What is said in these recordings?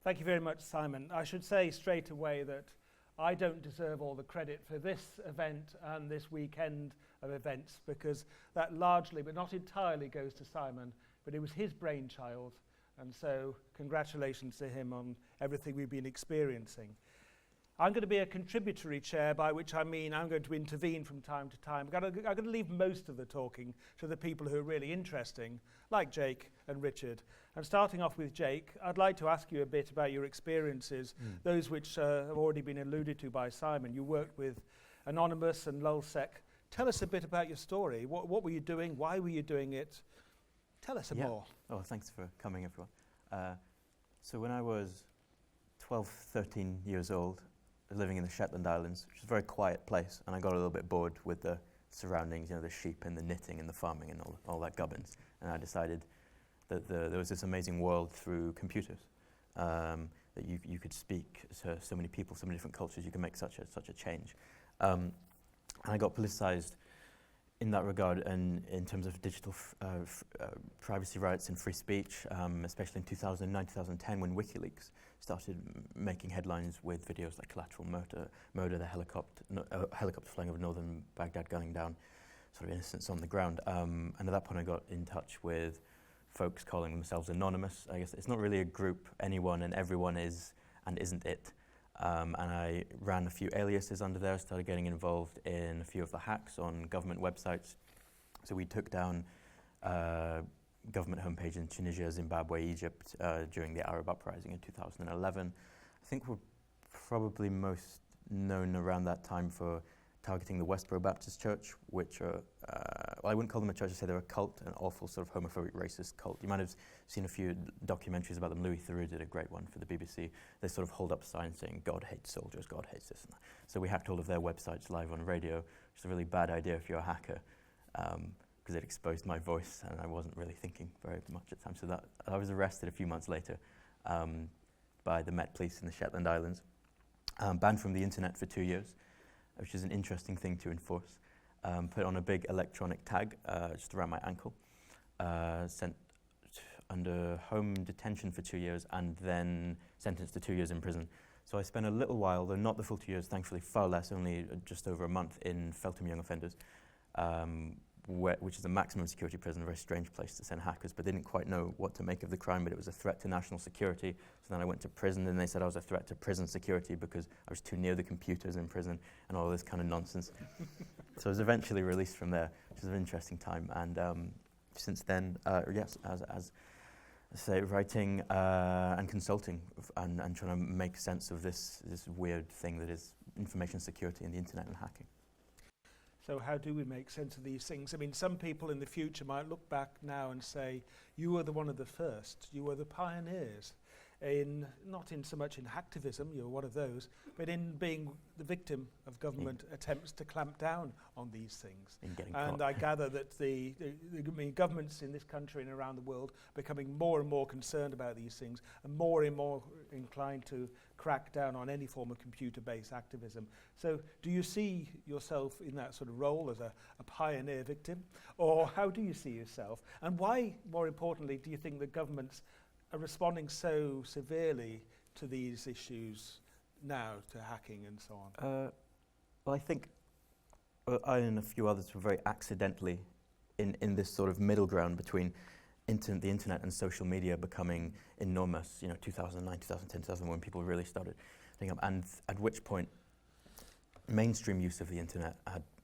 Thank you very much, Simon. I should say straight away that I don't deserve all the credit for this event and this weekend of events, because that largely, but not entirely, goes to Simon, but it was his brainchild, and so congratulations to him on everything we've been experiencing. I'm going to be a contributory chair, by which I mean I'm going to intervene from time to time. I'm going to leave most of the talking to the people who are really interesting, like Jake and Richard. And starting off with Jake, I'd like to ask you a bit about your experiences, those which have already been alluded to by Simon. You worked with Anonymous and LulzSec. Tell us a bit about your story. What were you doing? Why were you doing it? Tell us more. Oh, thanks for coming, everyone. So when I was 12, 13 years old, living in the Shetland Islands, which is a very quiet place, and I got a little bit bored with the surroundings, the sheep and the knitting and the farming and all that gubbins, and I decided that there was this amazing world through computers, that you could speak to so many people, so many different cultures, you can make such a change. And I got politicized in that regard, and in terms of digital privacy rights and free speech, especially in 2009, 2010, when WikiLeaks started making headlines with videos like collateral murder, the helicopter flying over northern Baghdad, gunning down sort of innocents on the ground. And at that point I got in touch with folks calling themselves Anonymous. I guess it's not really a group, anyone and everyone is and isn't it. And I ran a few aliases under there, started getting involved in a few of the hacks on government websites. So we took down government homepage in Tunisia, Zimbabwe, Egypt during the Arab uprising in 2011. I think we're probably most known around that time for targeting the Westboro Baptist Church, which are, well, I wouldn't call them a church, I'd say they're a cult, an awful sort of homophobic, racist cult. You might have seen a few documentaries about them. Louis Theroux did a great one for the BBC. They sort of hold up signs saying, God hates soldiers, God hates this and that. So we hacked all of their websites live on radio, which is a really bad idea if you're a hacker, because it exposed my voice and I wasn't really thinking very much at the time. So that I was arrested a few months later by the Met Police in the Shetland Islands, banned from the internet for 2 years, which is an interesting thing to enforce. Put on a big electronic tag just around my ankle, sent under home detention for 2 years, and then sentenced to 2 years in prison. So I spent a little while, though not the full 2 years, thankfully far less, only just over a month in Feltham Young Offenders, which is a maximum security prison, a very strange place to send hackers, but they didn't quite know what to make of the crime, but it was a threat to national security. So then I went to prison, and they said I was a threat to prison security because I was too near the computers in prison and all this kind of nonsense. So I was eventually released from there, which was an interesting time. And since then, yes, as I say, writing and consulting and trying to make sense of this weird thing that is information security and the internet and hacking. So how do we make sense of these things? I mean, some people in the future might look back now and say, you were one of the first, you were the pioneers, not in so much in hacktivism, you're one of those, but in being the victim of government attempts to clamp down on these things. And I gather that the governments in this country and around the world are becoming more and more concerned about these things and more inclined to crack down on any form of computer-based activism. So do you see yourself in that sort of role as a pioneer victim? Or how do you see yourself? And why, more importantly, do you think that governments are responding so severely to these issues now, to hacking and so on? Well, I think I and a few others were very accidentally in this sort of middle ground between the internet and social media becoming enormous, 2009, 2010, 2001, when people really started thinking up, and at which point mainstream use of the internet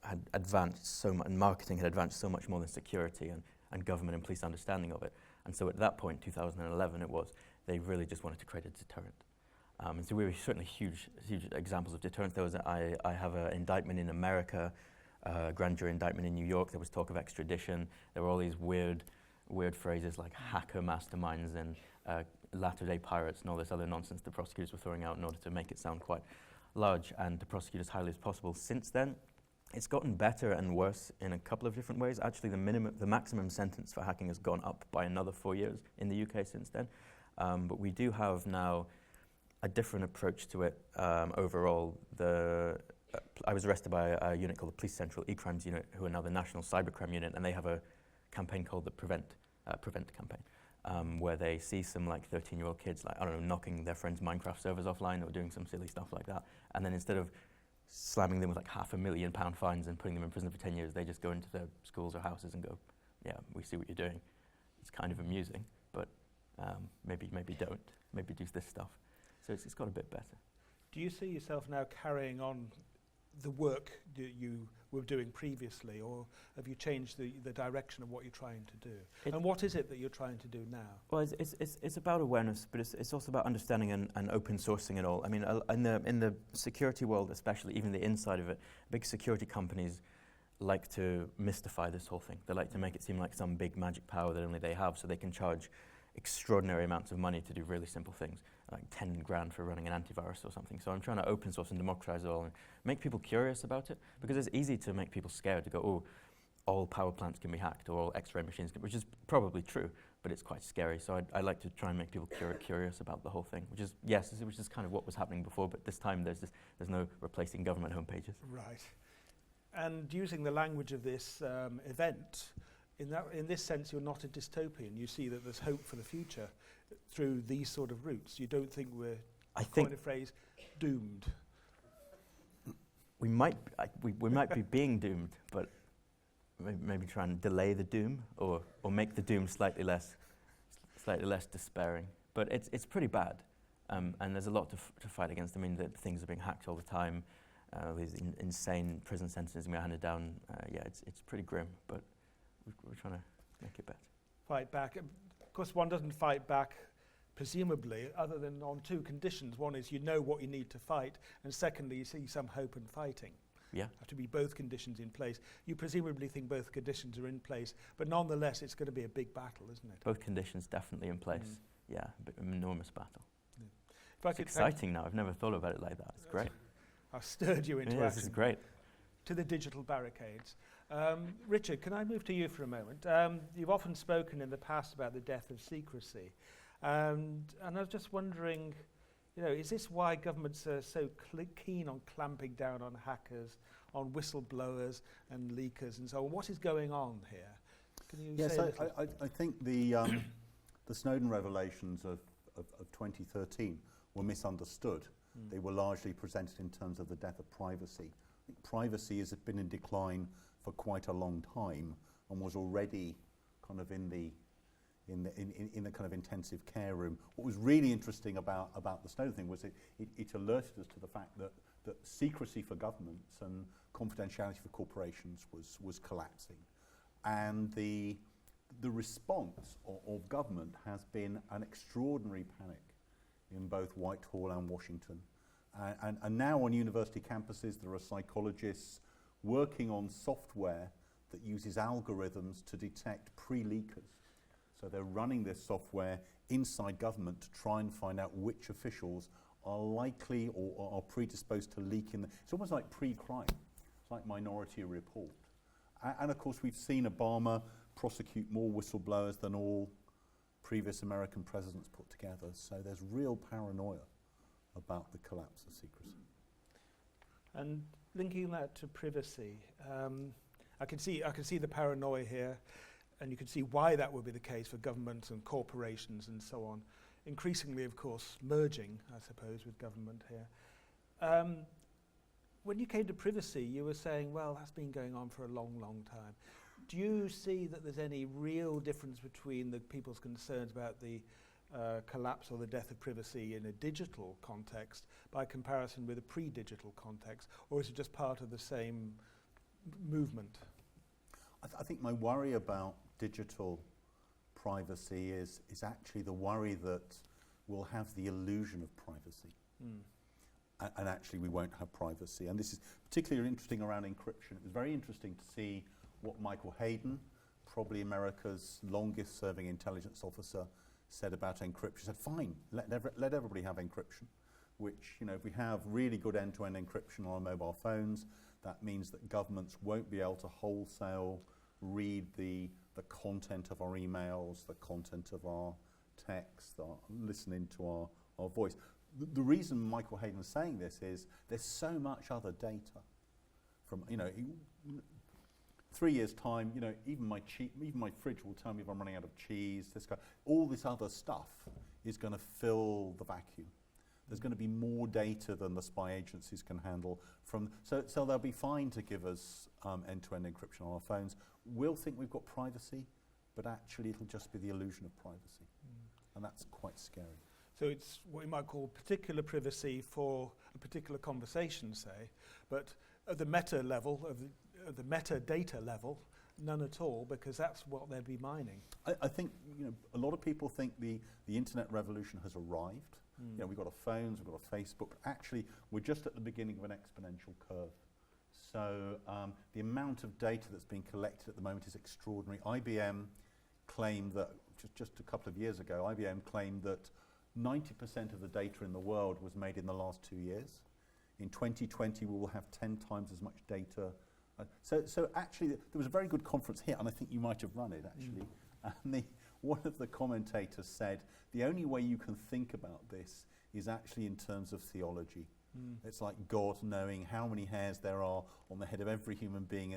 had advanced so much, and marketing had advanced so much more than security and government and police understanding of it. And so at that point, 2011 they really just wanted to create a deterrent. And so we were certainly huge examples of deterrence. I have an indictment in America, a grand jury indictment in New York. There was talk of extradition. There were all these weird phrases like hacker masterminds and latter-day pirates and all this other nonsense the prosecutors were throwing out in order to make it sound quite large and to prosecute as highly as possible. Since then, it's gotten better and worse in a couple of different ways. Actually, the maximum sentence for hacking has gone up by another 4 years in the UK since then. But we do have now a different approach to it overall. I was arrested by a unit called the Police Central E-Crimes Unit, who are now the National Cybercrime Unit, and they have a campaign called the Prevent campaign. where they see some like 13-year-old kids, like, I don't know, knocking their friends' Minecraft servers offline or doing some silly stuff like that. And then instead of slamming them with like £500,000 fines and putting them in prison for 10 years, they just go into their schools or houses and go, yeah, we see what you're doing. It's kind of amusing, but maybe don't. Maybe do this stuff. So it's got a bit better. Do you see yourself now carrying on the work that you were doing previously, or have you changed the direction of what you're trying to do? And what is it that you're trying to do now? Well, it's about awareness, but it's also about understanding and open sourcing it all. I mean, in the security world, especially, even the inside of it, big security companies like to mystify this whole thing. They like to make it seem like some big magic power that only they have, so they can charge extraordinary amounts of money to do really simple things, like 10 grand for running an antivirus or something. So I'm trying to open source and democratize it all and make people curious about it, because it's easy to make people scared to go, oh, all power plants can be hacked or all X-ray machines can, which is probably true, but it's quite scary. So I like to try and make people curious about the whole thing, which is kind of what was happening before, but this time there's no replacing government homepages. Right. And using the language of this event, in this sense, you're not a dystopian. You see that there's hope for the future through these sort of routes. You don't think we're, coin a phrase, doomed. We might be being doomed, but maybe try and delay the doom, or make the doom slightly less despairing. But it's pretty bad, and there's a lot to fight against. I mean, things are being hacked all the time. These insane prison sentences being handed down. It's pretty grim, but we're trying to make it better. Fight back. Of course, one doesn't fight back, presumably, other than on two conditions. One is you know what you need to fight, and secondly, you see some hope in fighting. Yeah. Have to be both conditions in place. You presumably think both conditions are in place, but nonetheless, it's going to be a big battle, isn't it? Both conditions definitely in place. Yeah, an enormous battle. Yeah. It's exciting now. I've never thought about it like that. It's great. I've stirred you into action. This is great. To the digital barricades. Richard, can I move to you for a moment? You've often spoken in the past about the death of secrecy. And I was just wondering, is this why governments are so keen on clamping down on hackers, on whistleblowers and leakers and so on? What is going on here? Can you say a little? I think the Snowden revelations of 2013 were misunderstood. They were largely presented in terms of the death of privacy. I think privacy has been in decline for quite a long time and was already kind of in the kind of intensive care room. What was really interesting about the Snowden thing was it alerted us to the fact that secrecy for governments and confidentiality for corporations was collapsing, and the response of government has been an extraordinary panic in both Whitehall and Washington. And now on university campuses there are psychologists working on software that uses algorithms to detect pre-leakers. So they're running this software inside government to try and find out which officials are likely or are predisposed to leak in. It's almost like pre-crime. It's like Minority Report. And of course we've seen Obama prosecute more whistleblowers than all previous American presidents put together. So there's real paranoia about the collapse of secrecy. And linking that to privacy, I can see the paranoia here, and you can see why that would be the case for governments and corporations and so on. Increasingly, of course, merging, I suppose, with government here. When you came to privacy, you were saying, well, that's been going on for a long, long time. Do you see that there's any real difference between the people's concerns about the collapse or the death of privacy in a digital context by comparison with a pre-digital context, or is it just part of the same movement? I think my worry about digital privacy is actually the worry that we'll have the illusion of privacy. And actually we won't have privacy. And this is particularly interesting around encryption. It was very interesting to see what Michael Hayden, probably America's longest serving intelligence officer, said about encryption. He said, fine, let everybody have encryption, which, if we have really good end-to-end encryption on our mobile phones, that means that governments won't be able to wholesale read the content of our emails, the content of our text, listening to our voice. The reason Michael Hayden is saying this is there's so much other data from, 3 years' time, you know, even my fridge will tell me if I'm running out of cheese. All this other stuff is going to fill the vacuum. There's going to be more data than the spy agencies can handle. So they'll be fine to give us end-to-end encryption on our phones. We'll think we've got privacy, but actually it'll just be the illusion of privacy. And that's quite scary. So it's what you might call particular privacy for a particular conversation, say, but at the meta level, at the metadata level, none at all, because that's what they'll be mining. I think, you know, a lot of people think the internet revolution has arrived. You know, we've got our phones, we've got our Facebook, but actually we're just at the beginning of an exponential curve. So the amount of data that's being collected at the moment is extraordinary. IBM claimed that, just a couple of years ago, IBM claimed that 90% of the data in the world was made in the last 2 years. In 2020, we will have 10 times as much data. So actually, there was a very good conference here, and I think you might have run it, actually. And one of the commentators said, the only way you can think about this is actually in terms of theology. It's like God knowing how many hairs there are on the head of every human being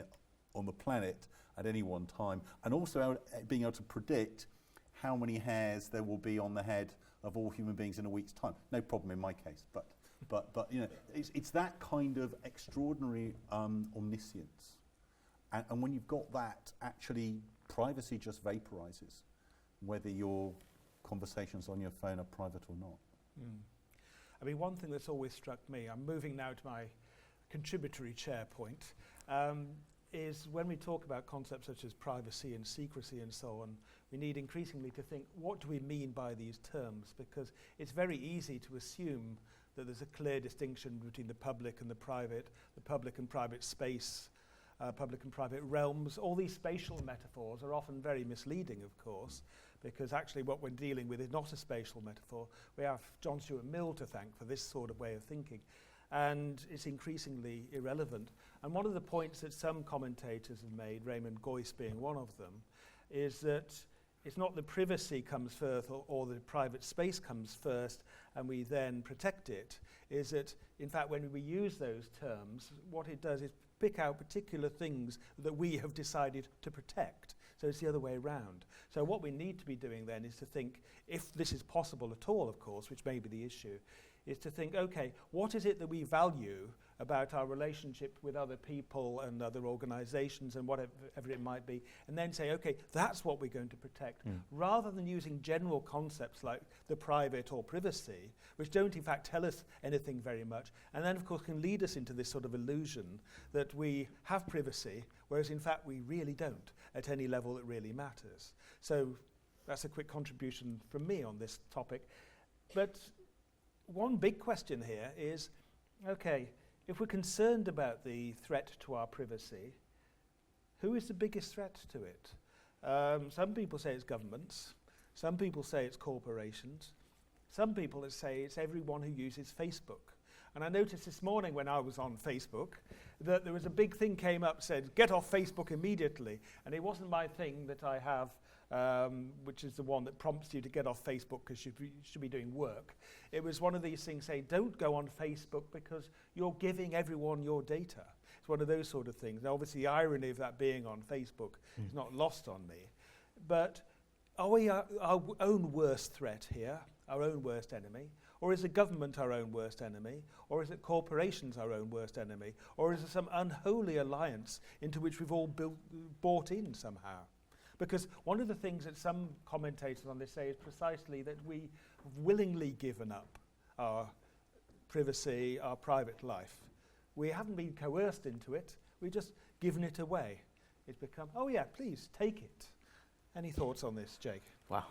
on the planet at any one time, and also being able to predict how many hairs there will be on the head of all human beings in a week's time. No problem in my case, but you know, it's that kind of extraordinary omniscience. And when you've got that, actually privacy just vaporizes, whether your conversations on your phone are private or not. I mean, one thing that's always struck me, I'm moving now to my contributory chair point, is when we talk about concepts such as privacy and secrecy and so on, we need increasingly to think, what do we mean by these terms? Because it's very easy to assume that there's a clear distinction between the public and the public and private space, public and private realms. All these spatial metaphors are often very misleading, of course, because actually what we're dealing with is not a spatial metaphor. We have John Stuart Mill to thank for this sort of way of thinking, and it's increasingly irrelevant. And one of the points that some commentators have made, Raymond Goyce being one of them, is that it's not the privacy comes first or the private space comes first and we then protect it, is that in fact when we use those terms, what it does is pick out particular things that we have decided to protect. So it's the other way around. So what we need to be doing then is to think, if this is possible at all, of course, which may be the issue, is to think, okay, what is it that we value about our relationship with other people and other organizations and whatever it might be, and then say, okay, that's what we're going to protect, rather than using general concepts like the private or privacy, which don't in fact tell us anything very much, and then of course can lead us into this sort of illusion that we have privacy, whereas in fact we really don't at any level that really matters. So that's a quick contribution from me on this topic. But one big question here is, okay, if we're concerned about the threat to our privacy, who is the biggest threat to it? Some people say it's governments. Some people say it's corporations. Some people say it's everyone who uses Facebook. And I noticed this morning when I was on Facebook that there was a big thing came up, said, get off Facebook immediately. And it wasn't my thing that I have, which is the one that prompts you to get off Facebook because you should be doing work. It was one of these things saying, don't go on Facebook because you're giving everyone your data. It's one of those sort of things. Now, obviously, the irony of that being on Facebook is not lost on me. But are we our own worst threat here, our own worst enemy? Or is the government our own worst enemy? Or is it corporations our own worst enemy? Or is it some unholy alliance into which we've all bought in somehow? Because one of the things that some commentators on this say is precisely that we have willingly given up our privacy, our private life. We haven't been coerced into it, we've just given it away. It's become, oh yeah, please, take it. Any thoughts on this, Jake? Wow.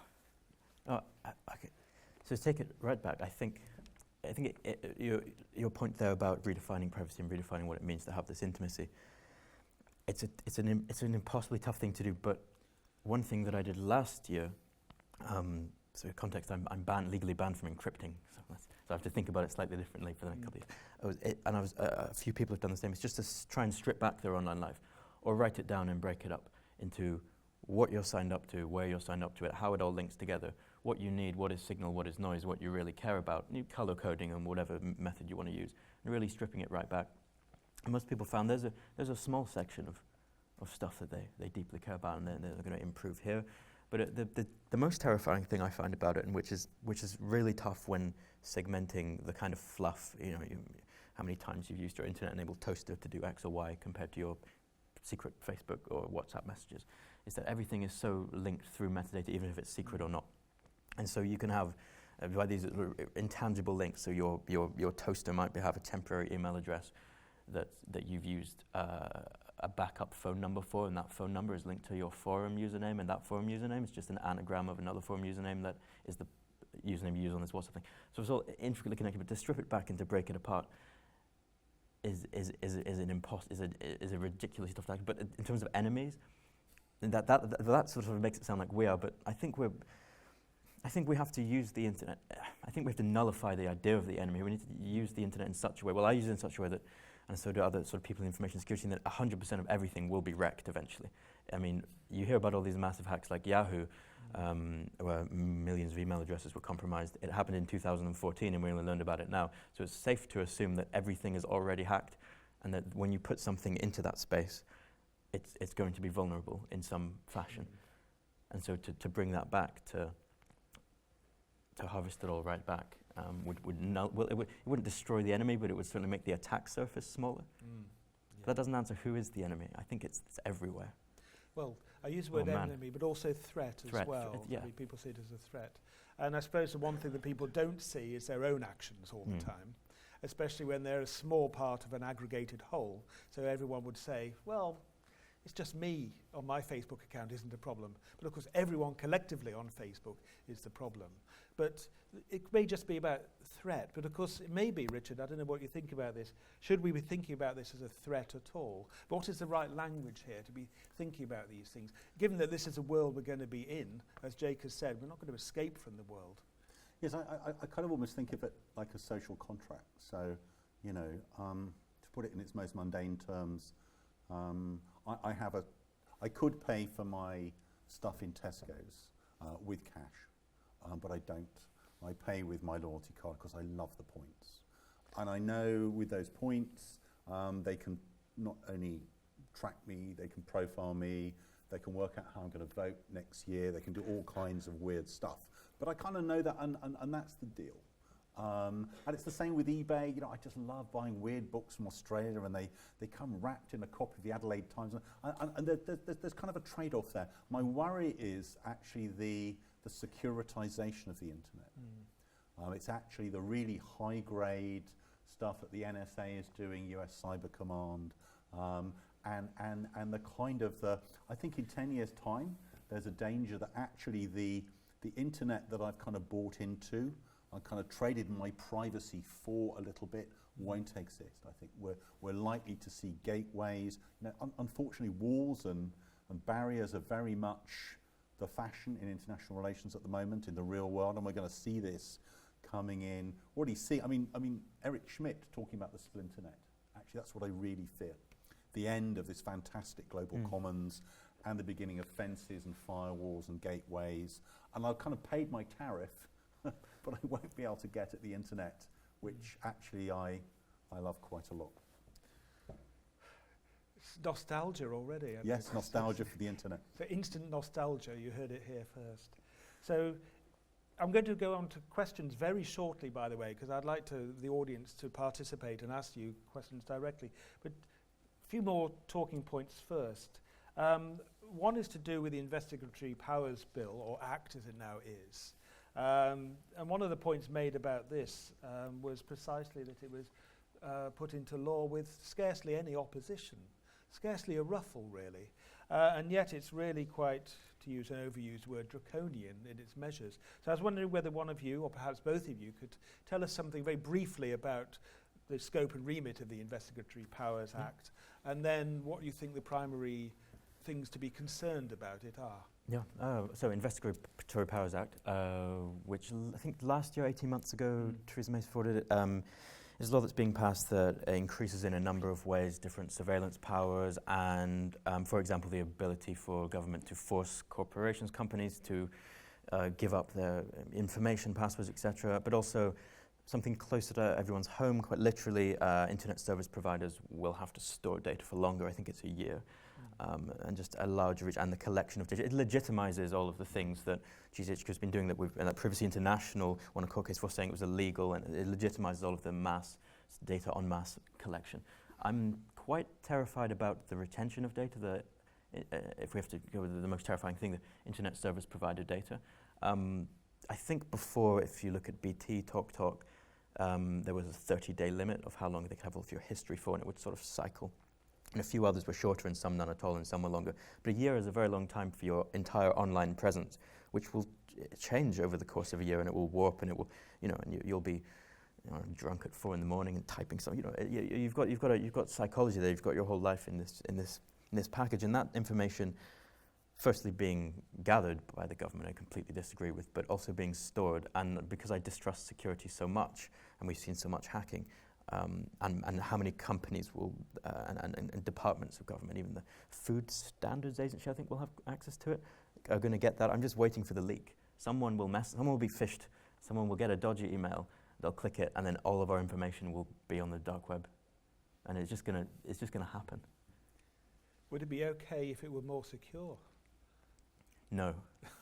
Okay. So to take it right back, I think your point there about redefining privacy and redefining what it means to have this intimacy, it's an impossibly tough thing to do, but one thing that I did last year, so in context, I'm legally banned from encrypting, so I have to think about it slightly differently for the next couple of years. A few people have done the same. It's just to try and strip back their online life, or write it down and break it up into what you're signed up to, where you're signed up to it, how it all links together, what you need, what is signal, what is noise, what you really care about, color coding and whatever method you want to use, and really stripping it right back. And most people found there's a small section stuff that they deeply care about, and they're going to improve here. But the most terrifying thing I find about it, and which is really tough when segmenting the kind of fluff, how many times you've used your internet-enabled toaster to do X or Y compared to your secret Facebook or WhatsApp messages, is that everything is so linked through metadata, even if it's secret or not. And so you can have by these intangible links. So your toaster might have a temporary email address that you've used a backup phone number for, and that phone number is linked to your forum username, and that forum username is just an anagram of another forum username that is the username you use on this WhatsApp thing. So it's all intricately connected, but to strip it back and to break it apart is a ridiculously tough task. But in terms of enemies, that sort of makes it sound like we are, but I think we have to use the internet. I think we have to nullify the idea of the enemy. We need to use the internet in such a way. Well, I use it in such a way that, and so do other sort of people in information security, that 100% of everything will be wrecked eventually. I mean, you hear about all these massive hacks like Yahoo, where millions of email addresses were compromised. It happened in 2014, and we only learned about it now. So it's safe to assume that everything is already hacked, and that when you put something into that space, it's going to be vulnerable in some fashion. And so to bring that back, to harvest it all right back, it wouldn't destroy the enemy, but it would certainly make the attack surface smaller. But that doesn't answer who is the enemy. I think it's everywhere. Well, I use the word enemy, but also threat as well. I mean, people see it as a threat. And I suppose the one thing that people don't see is their own actions all the time, especially when they're a small part of an aggregated whole. So everyone would say, well, it's just me on my Facebook account isn't a problem. But of course, everyone collectively on Facebook is the problem. But it may just be about threat. But of course, it may be, Richard, I don't know what you think about this. Should we be thinking about this as a threat at all? But what is the right language here to be thinking about these things? Given that this is a world we're going to be in, as Jake has said, we're not going to escape from the world. Yes, I kind of almost think of it like a social contract. So, to put it in its most mundane terms, I could pay for my stuff in Tesco's with cash, but I don't. I pay with my loyalty card because I love the points. And I know with those points, they can not only track me, they can profile me, they can work out how I'm going to vote next year, they can do all kinds of weird stuff. But I kind of know that, and that's the deal. And it's the same with eBay. I just love buying weird books from Australia, and they come wrapped in a copy of the Adelaide Times. And there's kind of a trade-off there. My worry is actually the securitization of the internet. It's actually the really high-grade stuff that the NSA is doing, US Cyber Command, and the kind of I think in 10 years' time, there's a danger that actually the internet that I've kind of bought into, I kind of traded my privacy for a little bit, won't exist. I think we're likely to see gateways. Unfortunately, walls and barriers are very much the fashion in international relations at the moment in the real world, and we're going to see this coming in. Already see. I mean, Eric Schmidt talking about the splinternet. Actually, that's what I really fear. The end of this fantastic global commons and the beginning of fences and firewalls and gateways. And I've kind of paid my tariff, but I won't be able to get at the internet, which actually I love quite a lot. It's nostalgia already. Yes, nostalgia for the internet. So instant nostalgia, you heard it here first. So I'm going to go on to questions very shortly, by the way, because I'd like the audience to participate and ask you questions directly. But a few more talking points first. One is to do with the Investigatory Powers Bill, or Act as it now is. And one of the points made about this was precisely that it was put into law with scarcely any opposition, scarcely a ruffle, really. And yet it's really quite, to use an overused word, draconian in its measures. So I was wondering whether one of you, or perhaps both of you, could tell us something very briefly about the scope and remit of the Investigatory Powers Act, and then what you think the primary things to be concerned about it are. Yeah, so Investigatory Powers Act, which I think last year, 18 months ago, Theresa May supported it, is a law that's being passed that increases in a number of ways different surveillance powers and, for example, the ability for government to force corporations, companies to give up their information, passwords, etc., but also something closer to everyone's home, quite literally, internet service providers will have to store data for longer. I think it's a year. and just a larger reach, and the collection of data. It legitimizes all of the things that GCHQ has been doing, that we've, and that Privacy International won a court case for saying it was illegal, and it legitimizes all of the mass data en masse collection. I'm quite terrified about the retention of data, if we have to go with the most terrifying thing, the internet service provider data. I think before, if you look at BT, TalkTalk, there was a 30-day limit of how long they could have all of your history for, and it would sort of cycle. And a few others were shorter, and some none at all, and some were longer. But a year is a very long time for your entire online presence, which will change over the course of a year, and it will warp, and it will, and you'll be drunk at 4 a.m. and typing something. You've got psychology there. You've got your whole life in this package, and that information, firstly being gathered by the government, I completely disagree with, but also being stored. And because I distrust security so much, and we've seen so much hacking, and how many companies will, and departments of government, even the Food Standards Agency, I think, will have access to it, are going to get that. I'm just waiting for the leak. Someone will be phished. Someone will get a dodgy email. They'll click it, and then all of our information will be on the dark web, and it's just gonna happen. Would it be okay if it were more secure? No,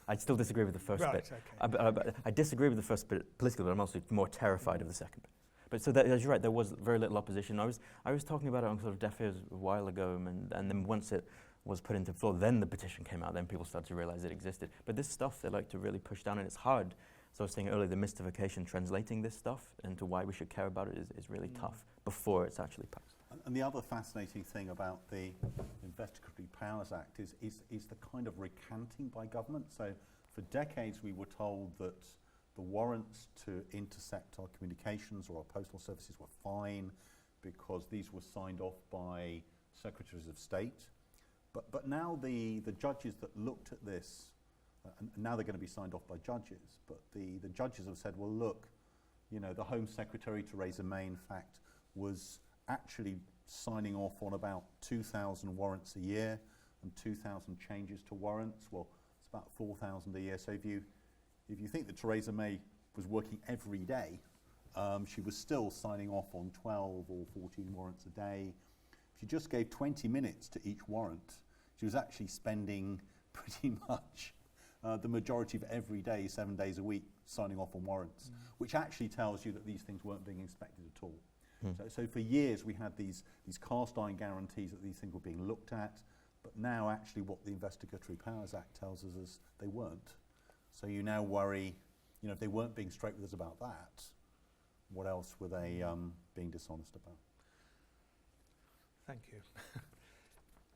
I'd still disagree with the first bit. Okay. I disagree with the first bit politically, but I'm also more terrified of the second bit. But so as you're right, there was very little opposition. I was talking about it on sort of deaf ears a while ago, and then once it was put into floor, then the petition came out, then people started to realize it existed. But this stuff they like to really push down, and it's hard. So I was saying earlier, the mystification translating this stuff into why we should care about it is really tough before it's actually passed. And the other fascinating thing about the Investigatory Powers Act is the kind of recanting by government. So for decades we were told that the warrants to intercept our communications or our postal services were fine because these were signed off by secretaries of state. But now the judges that looked at this, and now they're going to be signed off by judges, but the judges have said, well, look, the Home Secretary, Theresa May, in fact, was actually signing off on about 2,000 warrants a year and 2,000 changes to warrants. Well, it's about 4,000 a year. So if you think that Theresa May was working every day, she was still signing off on 12 or 14 warrants a day. If you just gave 20 minutes to each warrant, she was actually spending pretty much the majority of every day, 7 days a week, signing off on warrants, which actually tells you that these things weren't being inspected at all. So for years we had these cast iron guarantees that these things were being looked at, but now actually what the Investigatory Powers Act tells us is they weren't. So you now worry, if they weren't being straight with us about that, what else were they being dishonest about? Thank you.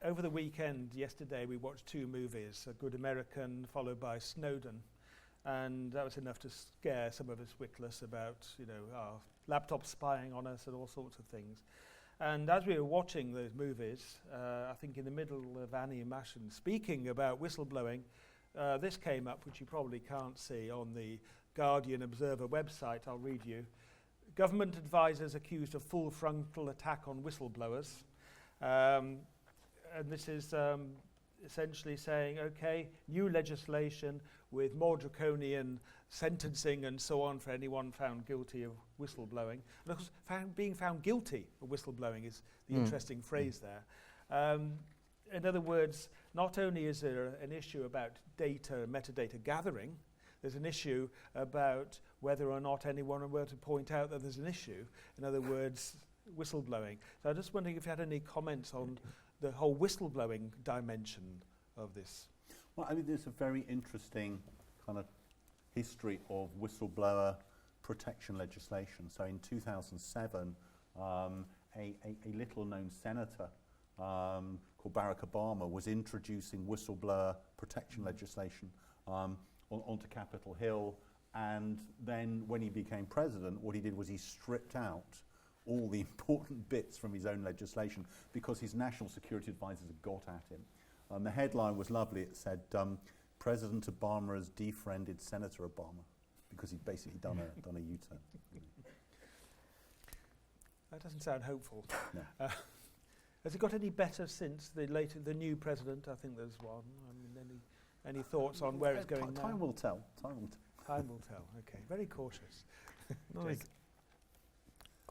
Over the weekend, yesterday, we watched 2 movies, A Good American, followed by Snowden. And that was enough to scare some of us witless about, our laptop spying on us and all sorts of things. And as we were watching those movies, I think in the middle of Annie Mashin speaking about whistleblowing, this came up, which you probably can't see on the Guardian Observer website. I'll read you. Government advisors accused of full frontal attack on whistleblowers. And this is essentially saying, okay, new legislation with more draconian sentencing and so on for anyone found guilty of whistleblowing. And of course, being found guilty of whistleblowing is the interesting phrase there. In other words, not only is there an issue about data, metadata gathering, there's an issue about whether or not anyone were to point out that there's an issue. In other words, whistleblowing. So I'm just wondering if you had any comments on the whole whistleblowing dimension of this. Well, I mean, there's a very interesting kind of history of whistleblower protection legislation. So in 2007, a little-known senator called Barack Obama was introducing whistleblower protection legislation onto Capitol Hill. And then when he became president, what he did was he stripped out all the important bits from his own legislation because his national security advisors had got at him. The headline was lovely. It said, President Obama has defriended Senator Obama, because he'd basically done a U-turn. That doesn't sound hopeful. No. Has it got any better since the new president? I think there's one. I mean, any thoughts on where it's going now? Time will tell. Time will tell. Time will tell. Okay, very cautious. No,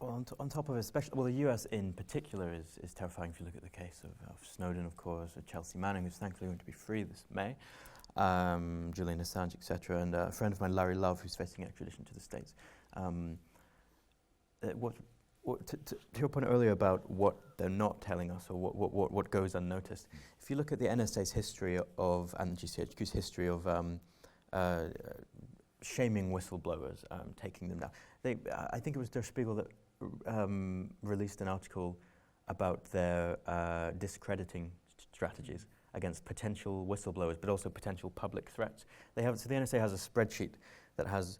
Well, on top of it, especially, well, the US in particular is terrifying. If you look at the case of Snowden, of course, of Chelsea Manning, who's thankfully going to be free this May, Julian Assange, etc., and a friend of mine, Larry Love, who's facing extradition to the States. To your point earlier about what they're not telling us or what goes unnoticed, if you look at the NSA's history of, and GCHQ's history of shaming whistleblowers, taking them down, I think it was Der Spiegel that released an article about their discrediting strategies against potential whistleblowers, but also potential public threats. So the NSA has a spreadsheet that has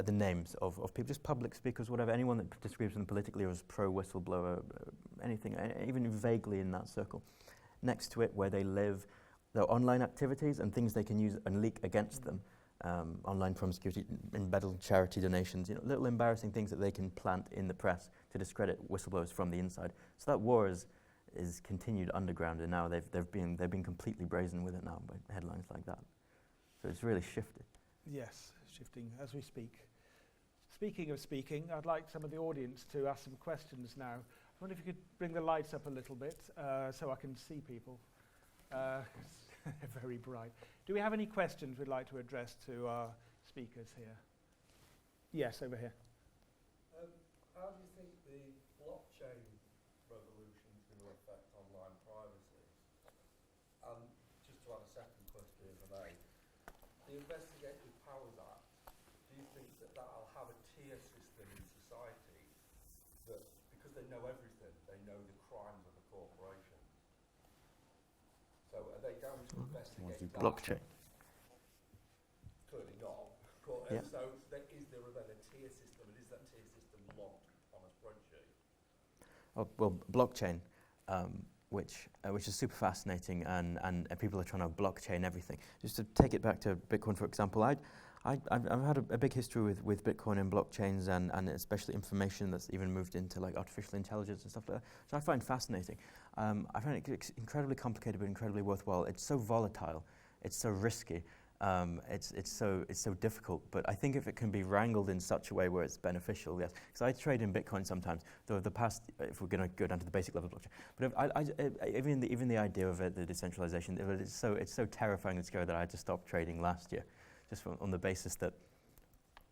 the names of people, just public speakers, whatever, anyone that describes them politically or as pro-whistleblower, anything, even vaguely in that circle. Next to it, where they live, their online activities and things they can use and leak against them. Online promiscuity, embedded charity donations, little embarrassing things that they can plant in the press to discredit whistleblowers from the inside. So that war is continued underground, and now they've been completely brazen with it now by headlines like that. So it's really shifted. Yes, shifting as we speak. Speaking of speaking, I'd like some of the audience to ask some questions now. I wonder if you could bring the lights up a little bit so I can see people. Very bright. Do we have any questions we'd like to address to our speakers here? Yes, over here. How do you think the blockchain revolution is going to affect online privacy? And just to add a second question, if I may, the Investigative Powers Act, do you think that that'll have a tier system in society that, because they know everything, they know the crimes of the corporations? So are they going to investigate that? Blockchain. Clearly not. But, Yeah. So is there then a tier system, and is that tier system locked on a spreadsheet? Oh, well, blockchain, which is super fascinating, and people are trying to blockchain everything. Just to take it back to Bitcoin, for example, I've had a big history with Bitcoin and blockchains, and especially information that's even moved into like artificial intelligence and stuff like that, which I find fascinating. I find it incredibly complicated but incredibly worthwhile. It's so volatile, it's so risky, it's so difficult. But I think if it can be wrangled in such a way where it's beneficial, yes. Because I trade in Bitcoin sometimes. Though the past, if we're going to go down to the basic level of blockchain, but even the idea of it, the decentralization, it's so terrifying and scary that I had to stop trading last year, just on the basis that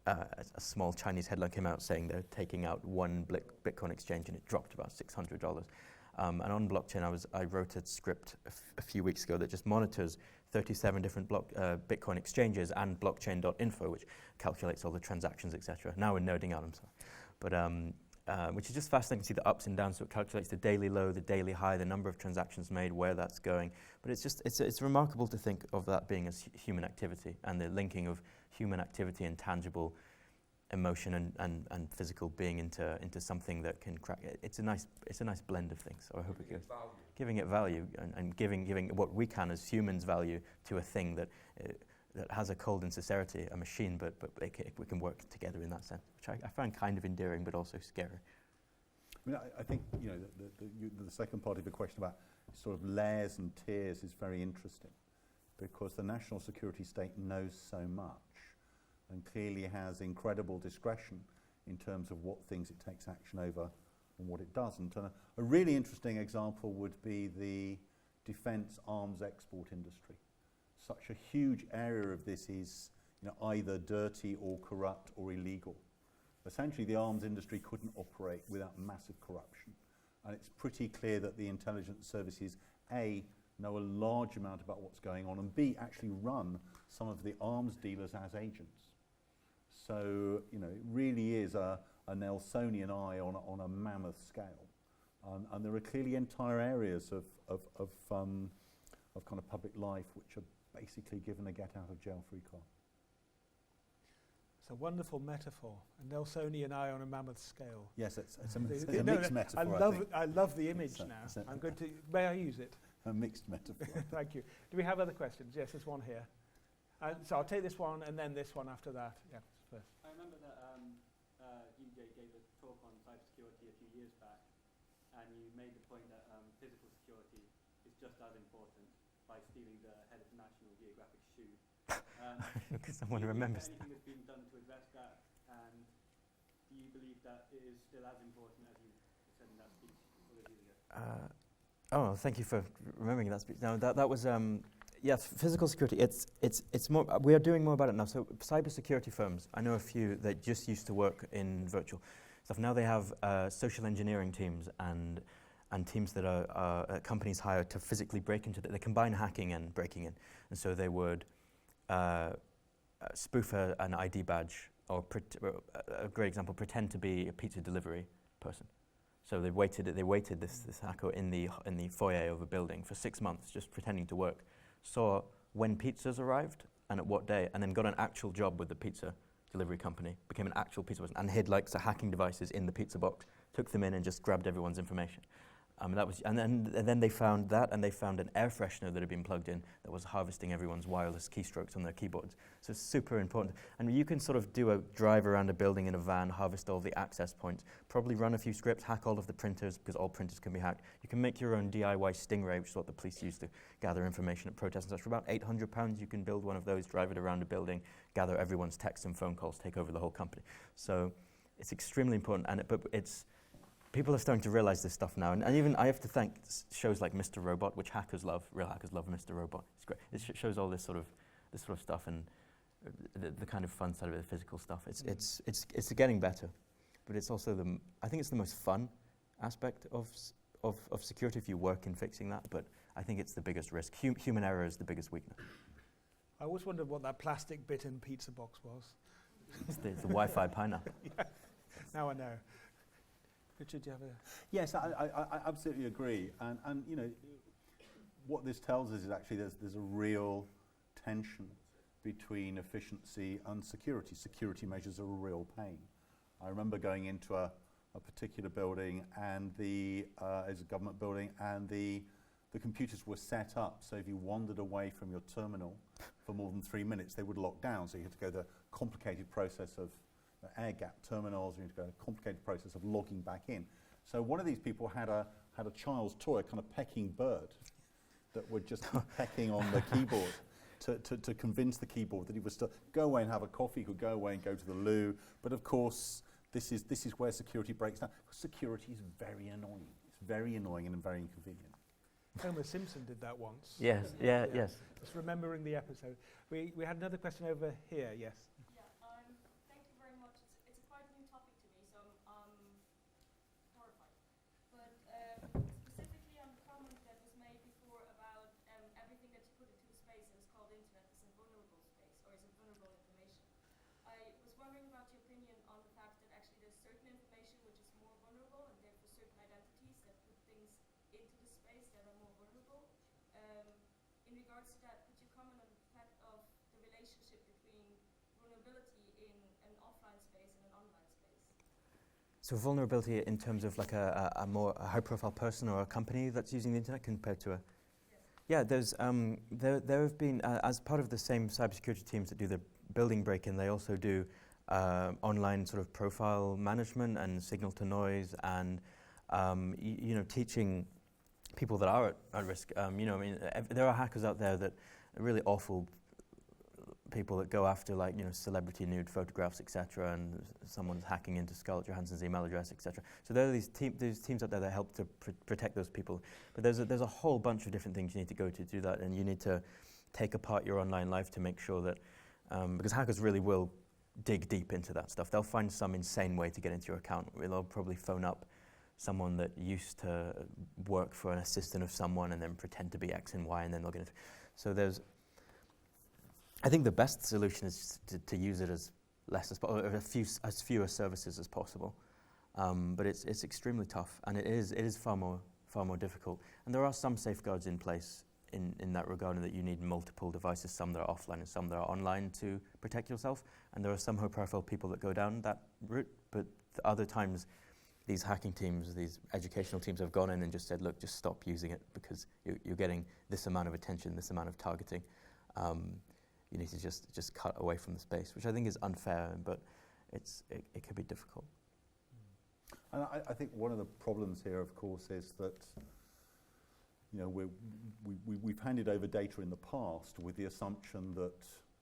a small Chinese headline came out saying they're taking out one Bitcoin exchange and it dropped about $600. And on blockchain, I wrote a script a few weeks ago that just monitors 37 different Bitcoin exchanges and blockchain.info, which calculates all the transactions, etc. Now we're nerding out, I'm sorry. But which is just fascinating to see the ups and downs. So it calculates the daily low, the daily high, the number of transactions made, where that's going. But it's remarkable to think of that being as human activity, and the linking of human activity and tangible emotion and physical being into something that can crack. It's a nice blend of things. So I hope it goes. Giving it value and giving what we can as humans value to a thing that has a cold and sincerity, a machine, but we can work together in that sense, which I find kind of endearing but also scary. I mean, I think the second part of the question about sort of layers and tiers is very interesting, because the national security state knows so much and clearly has incredible discretion in terms of what things it takes action over and what it doesn't. And a really interesting example would be the defence arms export industry. Such a huge area of this is either dirty or corrupt or illegal. Essentially, the arms industry couldn't operate without massive corruption. And it's pretty clear that the intelligence services, A, know a large amount about what's going on, and B, actually run some of the arms dealers as agents. So, it really is a Nelsonian eye on a mammoth scale. And there are clearly entire areas of kind of public life which are basically given a get-out-of-jail-free card. It's a wonderful metaphor, a Nelsonian eye on a mammoth scale. Yes, it's a mixed metaphor, I love the image now. I'm going to, may I use it? A mixed metaphor. Thank you. Do we have other questions? Yes, there's one here. So I'll take this one and then this one after that. Yeah, first. I remember that you gave a talk on cybersecurity a few years back, and you made the point that physical security is just as important by stealing the head of National Geographic's shoe. Someone remembers anything that's been done to address that, and do you believe that it is still as important as you said in that speech all those years ago? Oh, thank you for remembering that speech. No, that was yes, physical security. It's more. We are doing more about it now. So cybersecurity firms, I know a few that just used to work in virtual stuff. Now they have social engineering teams and teams that are companies hire to physically break into. They combine hacking and breaking in, and so they would spoof an ID badge, or a great example, pretend to be a pizza delivery person. So they waited this hacker in the foyer of a building for 6 months, just pretending to work. Saw when pizzas arrived and at what day, and then got an actual job with the pizza delivery company, became an actual pizza person, and hid like the hacking devices in the pizza box, took them in and just grabbed everyone's information. Then they found that, and they found an air freshener that had been plugged in that was harvesting everyone's wireless keystrokes on their keyboards. So it's super important. And you can sort of do a drive around a building in a van, harvest all the access points, probably run a few scripts, hack all of the printers, because all printers can be hacked. You can make your own DIY Stingray, which is what the police use to gather information at protests and such. For about £800, you can build one of those, drive it around a building, gather everyone's texts and phone calls, take over the whole company. So it's extremely important, but it's people are starting to realize this stuff now, and even I have to thank shows like Mr. Robot, which hackers love. Real hackers love Mr. Robot. It's great. It shows all this sort of stuff and the kind of fun side of it, the physical stuff. It's getting better, but it's also I think it's the most fun aspect of security if you work in fixing that. But I think it's the biggest risk. Human error is the biggest weakness. I always wondered what that plastic bit in pizza box was. It's the Wi-Fi pineapple. Yeah. Now I know. Richard, do you have a... Yes, I absolutely agree. And you know, what this tells us is actually there's a real tension between efficiency and security. Security measures are a real pain. I remember going into a particular building, and as a government building, and the computers were set up so if you wandered away from your terminal for more than 3 minutes, they would lock down. So you had to go the complicated process of air gap terminals, you need to go a complicated process of logging back in. So one of these people had a child's toy, a kind of pecking bird, that would just keep pecking on the keyboard to convince the keyboard that he was to go away and have a coffee, he could go away and go to the loo. But of course, this is where security breaks down. Security is very annoying. It's very annoying and very inconvenient. Homer Simpson did that once. Yes, yes. Just remembering the episode. We had another question over here, yes. In regards to that, could you comment on the fact of the relationship between vulnerability in an offline space and an online space? So vulnerability in terms of like a more high-profile person or a company that's using the internet compared to a... Yes. Yeah, there's there have been, as part of the same cybersecurity teams that do the building break-in, they also do online sort of profile management and signal to noise and you know, teaching people that are at risk. You know, I mean, there are hackers out there that are really awful people that go after, like, you know, celebrity nude photographs, etc., and someone's hacking into Scarlett Johansson's email address, etc. So there are these teams out there that help to protect those people. But there's a whole bunch of different things you need to go to do that, and you need to take apart your online life to make sure that, because hackers really will dig deep into that stuff. They'll find some insane way to get into your account. They'll probably phone up someone that used to work for an assistant of someone and then pretend to be X and Y, and then they'll get it. So I think the best solution is to use it as less as possible, as fewer services as possible. But it's extremely tough, and it is far more difficult. And there are some safeguards in place in that regard, in that you need multiple devices, some that are offline and some that are online, to protect yourself. And there are some high-profile people that go down that route, but other times these hacking teams, these educational teams have gone in and just said, look, just stop using it because you're getting this amount of attention, this amount of targeting. You need to just cut away from the space, which I think is unfair, but it could be difficult. And I think one of the problems here, of course, is that, you know, we've handed over data in the past with the assumption that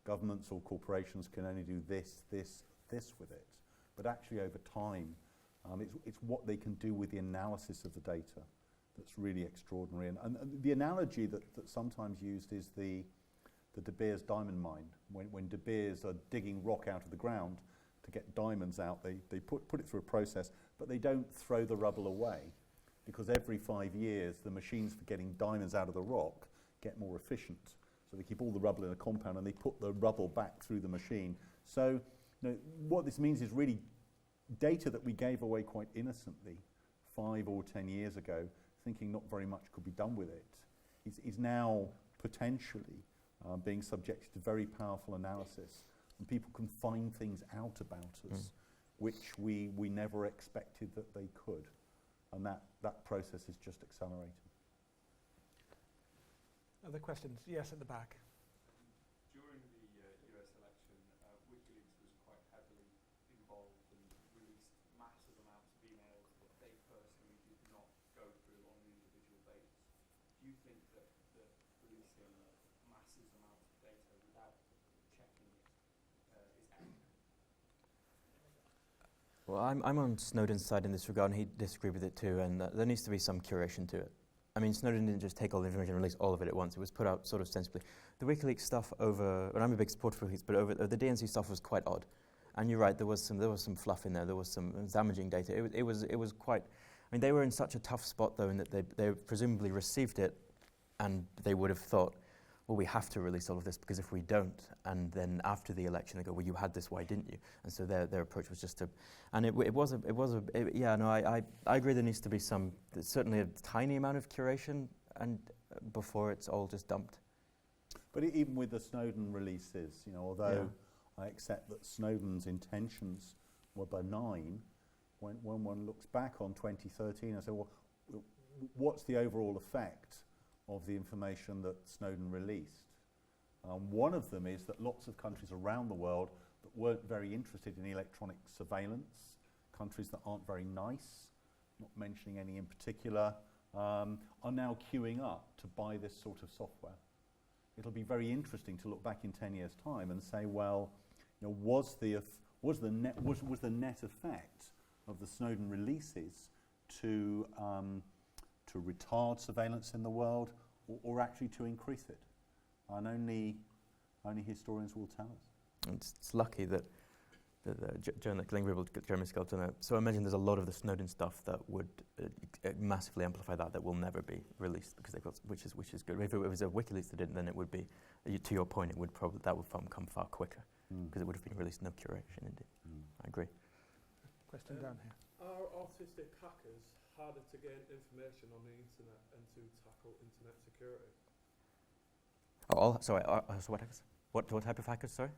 governments or corporations can only do this with it. But actually, over time, It's what they can do with the analysis of the data that's really extraordinary. And the analogy that sometimes used is the De Beers diamond mine. When De Beers are digging rock out of the ground to get diamonds out, they put it through a process, but they don't throw the rubble away, because every 5 years the machines for getting diamonds out of the rock get more efficient. So they keep all the rubble in a compound and they put the rubble back through the machine. So what this means is really data that we gave away quite innocently 5 or 10 years ago, thinking not very much could be done with it, is now potentially being subjected to very powerful analysis. And people can find things out about us which we never expected that they could. And that process is just accelerating. Other questions? Yes, at the back. During the US election, WikiLeaks was quite heavily involved and released massive amounts of emails that they personally did not go through on an individual basis. Do you think that releasing massive amounts of data without checking it is accurate? Well, I'm on Snowden's side in this regard, and he disagreed with it too, and there needs to be some curation to it. I mean, Snowden didn't just take all the information and release all of it at once. It was put out sort of sensibly. The WikiLeaks stuff and I'm a big supporter of WikiLeaks, but over the DNC stuff was quite odd. And you're right, there was some fluff in there. There was some damaging data. It was quite. I mean, they were in such a tough spot though, in that they presumably received it, and they would have thought, well, we have to release all of this, because if we don't, and then after the election they go, well, you had this, why didn't you? And so their approach was just to, and I agree there needs to be certainly a tiny amount of curation, and before it's all just dumped. But even with the Snowden releases, although I accept that Snowden's intentions were benign, when one looks back on 2013 and say, well, what's the overall effect of the information that Snowden released? One of them is that lots of countries around the world that weren't very interested in electronic surveillance, countries that aren't very nice, not mentioning any in particular, are now queuing up to buy this sort of software. It'll be very interesting to look back in 10 years' time and say, well, was the net effect of the Snowden releases to retard surveillance in the world, or actually to increase it? And only historians will tell us. It's lucky that Jeremy Skelton. So I imagine there's a lot of the Snowden stuff that would massively amplify that will never be released, because they've got, which is good. If it was a WikiLeaks that did, then it would be, to your point, it would probably come far quicker, because it would have been released, no curation. Indeed, I agree. Question down here. Are autistic hackers harder to gain information on the internet and to tackle internet security? So what hackers? What type of hackers? Sorry.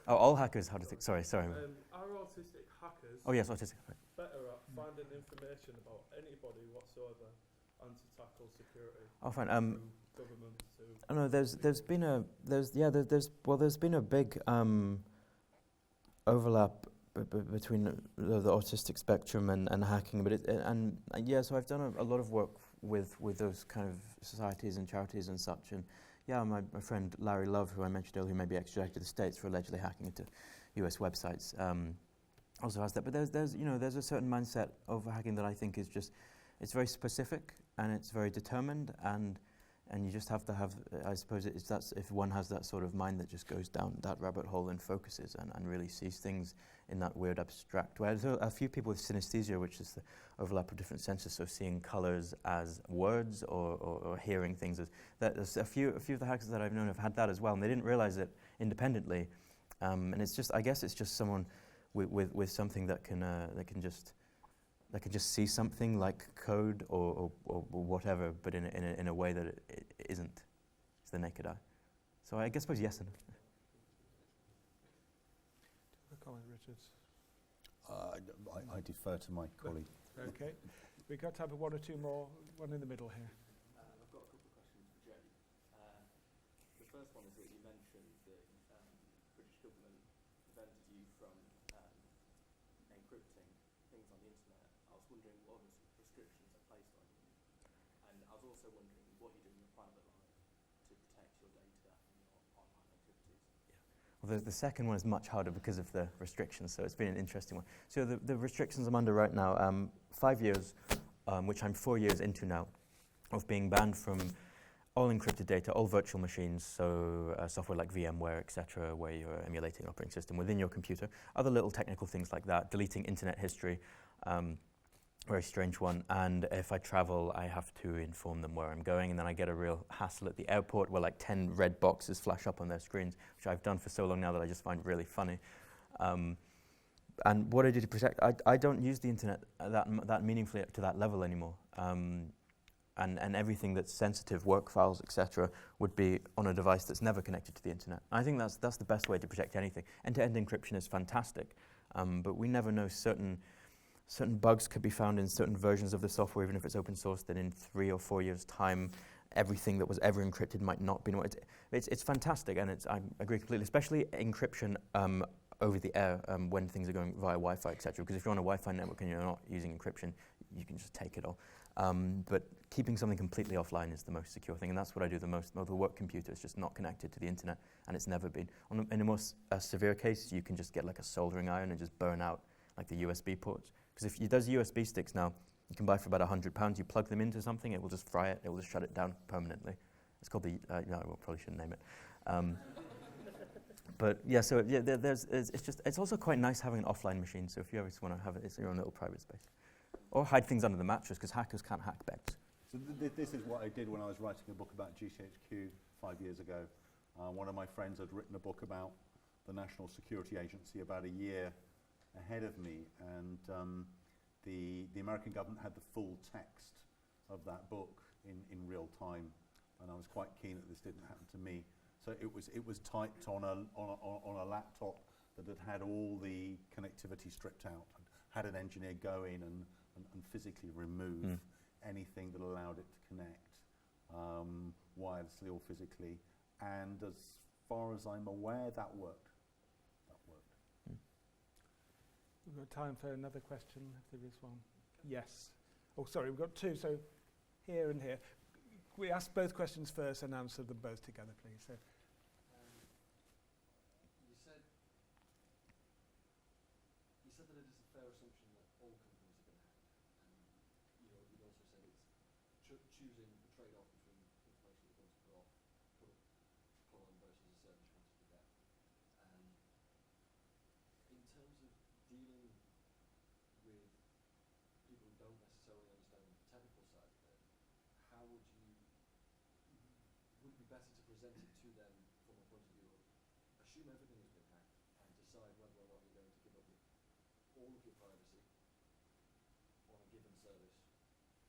All hackers. How to think? Sorry. Are autistic hackers? Oh yes, autistic. Better at finding information about anybody whatsoever and to tackle security? Oh, fine. Government to. I know there's been a big overlap between the autistic spectrum and hacking, but so I've done a lot of work with those kind of societies and charities and such, and my friend Larry Love, who I mentioned earlier, who may be extradited to the States for allegedly hacking into US websites, also has that. But there's a certain mindset of hacking that I think is just, it's very specific and it's very determined, and you just have to have, I suppose if one has that sort of mind that just goes down that rabbit hole and focuses and really sees things in that weird abstract way. There's a few people with synesthesia, which is the overlap of different senses, so seeing colours as words or hearing things as that. There's a few of the hackers that I've known have had that as well, and they didn't realise it independently. And it's just, I guess it's just someone with something that can just see something like code or whatever, but in a way that it isn't. It's the naked eye. So I suppose yes and no. Colin Richards. I defer to my colleague. Okay. We've got time for one or two more. One in the middle here. I've got a couple of questions for Jenny. The first one is that you mentioned that British government prevented you from encrypting things on the internet. I was wondering what restrictions are placed on you, and I was also wondering what you do in your private life to protect your data and your online activities. Well, The second one is much harder because of the restrictions, so it's been an interesting one. So the restrictions I'm under right now, 5 years, which I'm 4 years into now, of being banned from all encrypted data, all virtual machines, so software like VMware, etc., where you're emulating an operating system within your computer. Other little technical things like that, deleting internet history, very strange one. And if I travel, I have to inform them where I'm going, and then I get a real hassle at the airport where like 10 red boxes flash up on their screens, which I've done for so long now that I just find really funny. And what I do to protect, I don't use the internet that meaningfully to that level anymore. And everything that's sensitive, work files, etc., would be on a device that's never connected to the internet. I think that's the best way to protect anything. End-to-end encryption is fantastic, but we never know certain bugs could be found in certain versions of the software, even if it's open source, that in 3 or 4 years' time, everything that was ever encrypted might not be. It's fantastic, and I agree completely, especially encryption over the air when things are going via Wi-Fi, etc. Because if you're on a Wi-Fi network and you're not using encryption, you can just take it all. But keeping something completely offline is the most secure thing, and that's what I do the most. The work computer is just not connected to the internet, and it's never been. In a more severe case, you can just get like a soldering iron and just burn out like the USB ports. Because if there's USB sticks now, you can buy for about £100. You plug them into something, it will just fry it. It will just shut it down permanently. It's called the. I probably shouldn't name it. But yeah, so yeah, it's also quite nice having an offline machine. So if you ever want to have it, it's your own little private space. Or hide things under the mattress, because hackers can't hack beds. So this is what I did when I was writing a book about GCHQ 5 years ago. One of my friends had written a book about the National Security Agency about a year ahead of me, and the American government had the full text of that book in real time, and I was quite keen that this didn't happen to me. So it was typed on a laptop that had all the connectivity stripped out, and had an engineer go in and physically remove anything that allowed it to connect wirelessly or physically. And as far as I'm aware, that worked. We've got time for another question, if there is one. Yes. Oh, sorry, we've got two, so here and here. We ask both questions first and answer them both together, please. So. You said that it is a fair assumption that all companies are going to hack, and you'd also said it's choosing the trade-off between information you're going to put on versus a service you want to get. In terms of dealing with people who don't necessarily understand the technical side of it, how would it be better to present it to them from a point of view of assume everything has been hacked and decide whether or not you're going to give up all of your privacy on a given service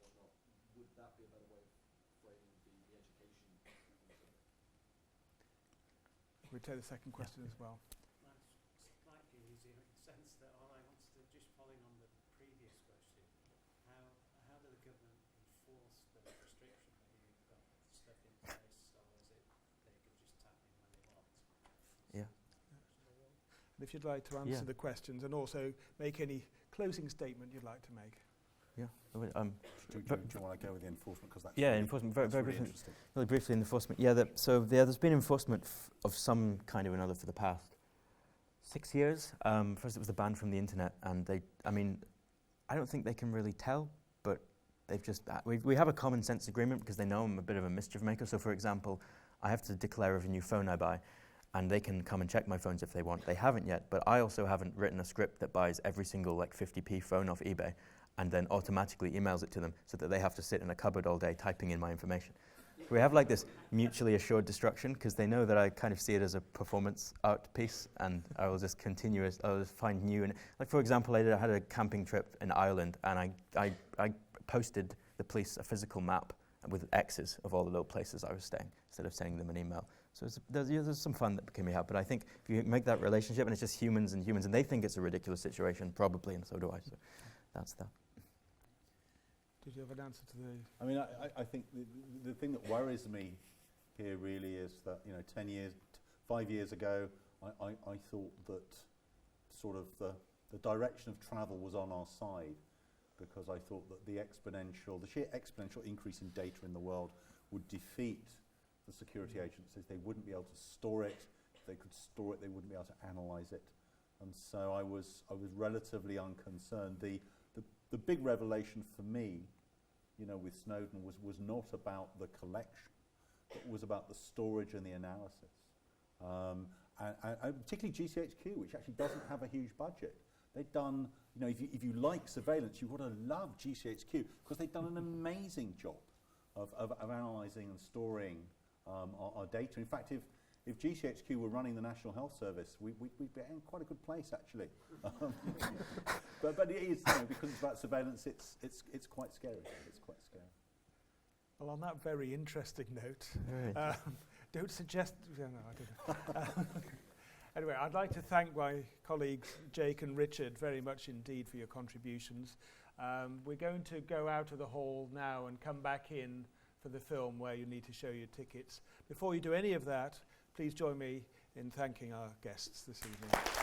or not? Would that be a better way of framing the education? We take the second question as well. Mine's slightly easier in the sense that all I wanted to, just following on the previous question, how do the government enforce the restriction that you've got stuff in place, or is it they can just tap in when they want? Yeah. And if you'd like to answer the questions and also make any closing statement you'd like to make. Yeah. Do you want to go with the enforcement? Because that's enforcement. Very really briefly. interesting. Really briefly, enforcement. Yeah. There's been enforcement of some kind or another for the past 6 years. First, it was the ban from the internet, and I don't think they can really tell, but they've just we have a common sense agreement because they know I'm a bit of a mischief maker. So, for example, I have to declare every new phone I buy, and they can come and check my phones if they want. They haven't yet, but I also haven't written a script that buys every single 50p phone off eBay and then automatically emails it to them so that they have to sit in a cupboard all day typing in my information. We have this mutually assured destruction because they know that I kind of see it as a performance art piece, and I will just I'll just find new. And for example, I had a camping trip in Ireland, and I posted the police a physical map with X's of all the little places I was staying instead of sending them an email. So there's some fun that can be had, but I think if you make that relationship and it's just humans, and they think it's a ridiculous situation, probably, and so do I. So that's that. Did you have an answer to the... I mean, I think the thing that worries me here really is that, 5 years ago, I thought that sort of the direction of travel was on our side, because I thought that the sheer exponential increase in data in the world would defeat the security agencies. They wouldn't be able to store it. they could store it, they wouldn't be able to analyse it. And so I was relatively unconcerned. The big revelation for me, you know, with Snowden was not about the collection, it was about the storage and the analysis. And particularly GCHQ, which actually doesn't have a huge budget. They've done, you know, if you like surveillance, you've got to love GCHQ because they've done an amazing job of analysing and storing our data. In fact, if GCHQ were running the National Health Service, we'd be in quite a good place, actually. But it is, you know, because it's about surveillance, it's quite scary. It's quite scary. Well, on that very interesting note, don't suggest... No, I don't know. Anyway, I'd like to thank my colleagues Jake and Richard very much indeed for your contributions. We're going to go out of the hall now and come back in for the film where you need to show your tickets. Before you do any of that, please join me in thanking our guests this evening.